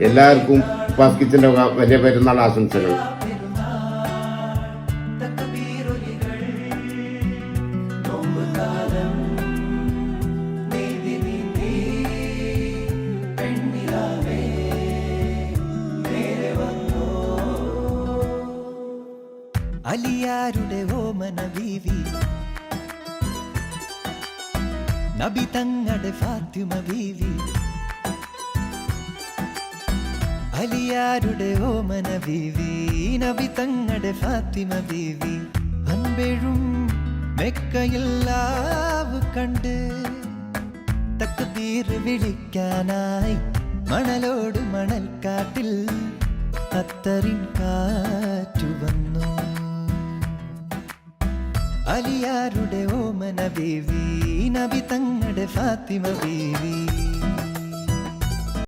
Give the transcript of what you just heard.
എല്ലാവർക്കും ഉപ്പാസ് കിച്ചൻ്റെ വലിയ പെരുന്നാൾ ആശംസകൾ. അലിയാരുടെ ഓമന ബീവി, നബി തങ്ങളുടെ ഫാത്തിമ ബീവി. അലിയാരുടെ ഓമന ബീവി, നബി തങ്ങളുടെ ഫാത്തിമ ബീവി. അൻപെഴും മെക്കയില്ലാവ് കണ്ട് തക്ബീർ വിളിക്കാനായി മണലോട് മണൽക്കാട്ടിൽ അത്തറിൻ കാറ്റു വന്നു. അലിയാരുടെ ഓമന ബീവി, നബി തങ്ങളുടെ ഫാത്തിമ ബീവി.